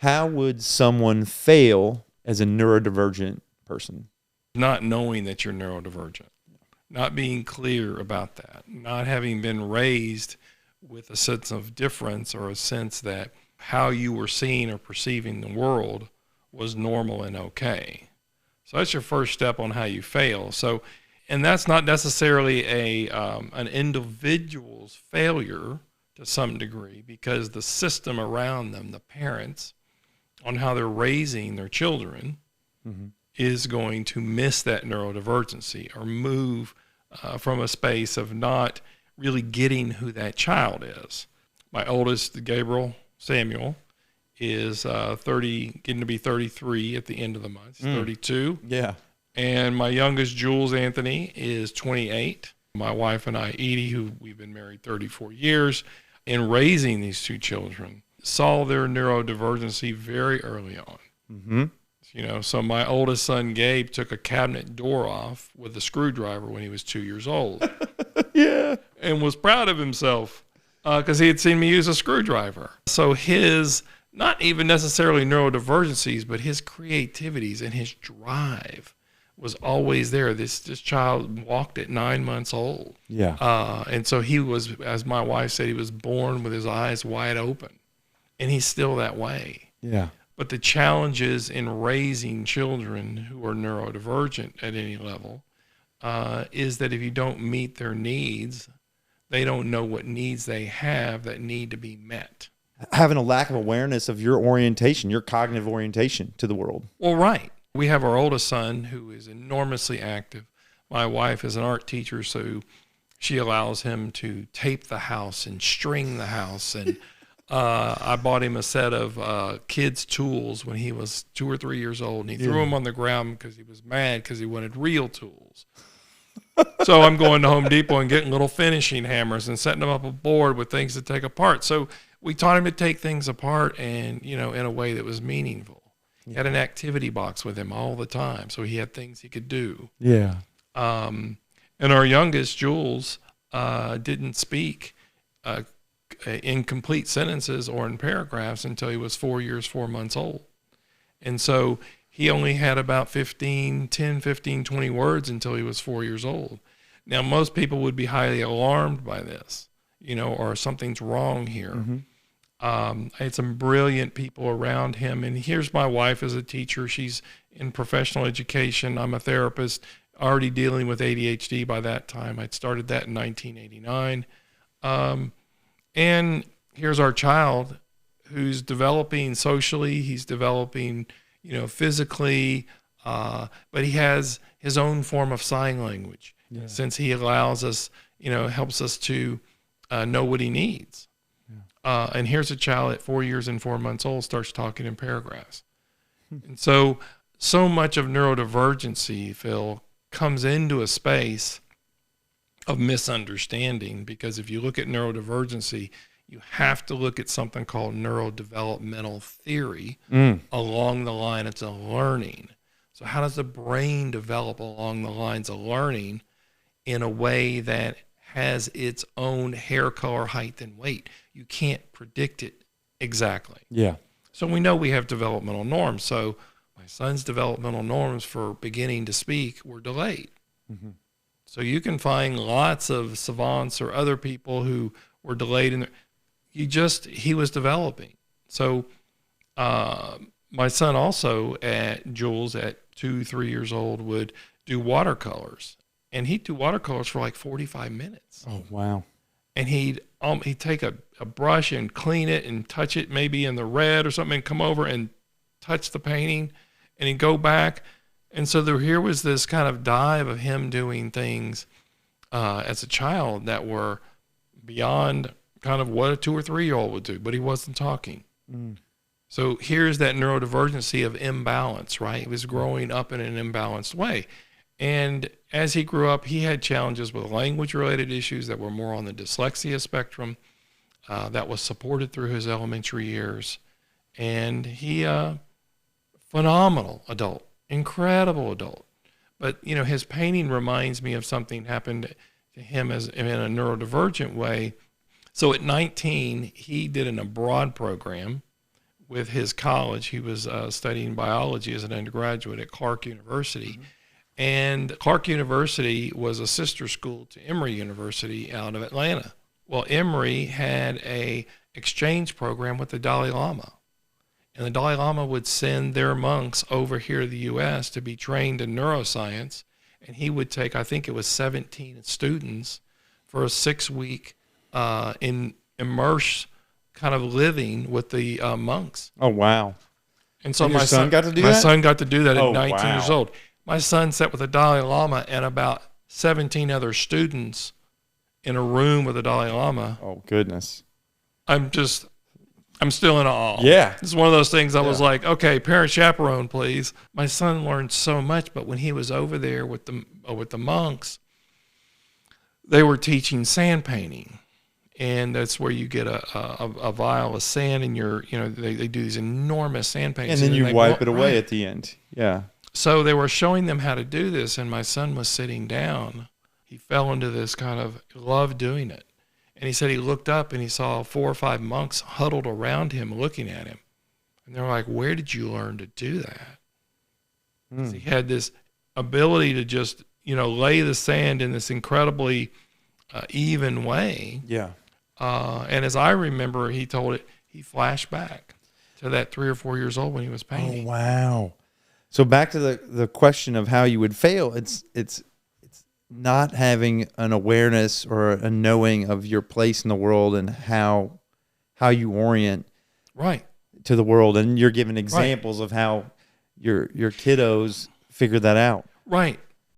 How would someone fail as a neurodivergent person? Not knowing that you're neurodivergent, not being clear about that, not having been raised with a sense of difference or a sense that how you were seeing or perceiving the world was normal and okay. So that's your first step on how you fail. So, and that's not necessarily an individual's failure to some degree, because the system around them, the parents, on how they're raising their children, is going to miss that neurodivergency or move from a space of not really getting who that child is. My oldest, Gabriel Samuel, is 30, getting to be 33 at the end of the month. He's 32. Yeah. And my youngest, Jules Anthony, is 28. My wife and I, Edie, who we've been married 34 years, in raising these two children, saw their neurodivergency very early on. Mm-hmm. You know, so my oldest son, Gabe, took a cabinet door off with a screwdriver when he was 2 years old. Yeah. And was proud of himself because he had seen me use a screwdriver. So his, not even necessarily neurodivergencies, but his creativities and his drive was always there. This child walked at 9 months old. Yeah. And so he was, as my wife said, he was born with his eyes wide open. And he's still that way. Yeah. But the challenges in raising children who are neurodivergent at any level is that if you don't meet their needs, they don't know what needs they have that need to be met. Having a lack of awareness of your orientation, your cognitive orientation to the world. Well, right. We have our oldest son who is enormously active. My wife is an art teacher, so she allows him to tape the house and string the house. And I bought him a set of kids' tools when he was 2 or 3 years old, and he threw them on the ground because he was mad because he wanted real tools. So I'm going to Home Depot and getting little finishing hammers and setting him up a board with things to take apart. So we taught him to take things apart and, you know, in a way that was meaningful. He had an activity box with him all the time, so he had things he could do. Yeah. And our youngest, Jules, didn't speak in complete sentences or in paragraphs until he was 4 years, 4 months old. And so he only had about 10, 15, 20 words until he was 4 years old. Now, most people would be highly alarmed by this, you know, or something's wrong here. Mm-hmm. I had some brilliant people around him. And here's my wife as a teacher. She's in professional education. I'm a therapist, already dealing with ADHD by that time. I'd started that in 1989. And here's our child who's developing socially. He's developing, you know, physically, but he has his own form of sign language since he allows us, you know, helps us to know what he needs. And here's a child at 4 years and 4 months old starts talking in paragraphs. And so much of neurodivergency, Phil, comes into a space of misunderstanding, because if you look at neurodivergency, you have to look at something called neurodevelopmental theory along the line of learning. So how does the brain develop along the lines of learning in a way that has its own hair color, height, and weight? You can't predict it exactly. Yeah. So we know we have developmental norms. So my son's developmental norms for beginning to speak were delayed. Mm-hmm. So you can find lots of savants or other people who were delayed in their, he was developing. So my son also, Jules, at 2, 3 years old, would do watercolors. And he'd do watercolors for like 45 minutes. Oh, wow. And he'd take a brush and clean it and touch it maybe in the red or something and come over and touch the painting, and he'd go back. And so here was this kind of dive of him doing things as a child that were beyond kind of what a 2 or 3 year old would do, but he wasn't talking. So here's that neurodivergency of imbalance, right? He was growing up in an imbalanced way. And as he grew up, he had challenges with language-related issues that were more on the dyslexia spectrum that was supported through his elementary years. And he, phenomenal adult, incredible adult. But, you know, his painting reminds me of something happened to him in a neurodivergent way. So at 19, he did an abroad program with his college. He was studying biology as an undergraduate at Clark University. And Clark University was a sister school to Emory University out of Atlanta. Well, Emory had a exchange program with the Dalai Lama. And the Dalai Lama would send their monks over here to the U.S. to be trained in neuroscience. And he would take, I think it was 17 students for a 6-week immerse kind of living with the monks. Oh, wow. And so And your son got to do that? My son got to do that at Oh, 19 wow. years old. My son sat with the Dalai Lama and about 17 other students in a room with the Dalai Lama. Oh, goodness. I'm still in awe. Yeah. It's one of those things I was like, okay, parent chaperone, please. My son learned so much, but when he was over there with the monks, they were teaching sand painting. And that's where you get a vial of sand and they do these enormous sand paintings. And then you wipe it away right. at the end. Yeah. So they were showing them how to do this, and my son was sitting down. He fell into this kind of love doing it. And he said he looked up and he saw 4 or 5 monks huddled around him looking at him. And they were like, where did you learn to do that? 'Cause he had this ability to just, lay the sand in this incredibly even way. Yeah. And as I remember, he told it, he flashed back to that 3 or 4 years old when he was painting. Oh, wow. So back to the question of how you would fail, it's not having an awareness or a knowing of your place in the world and how you orient Right. to the world. And you're giving examples of how your kiddos figure that out. Right.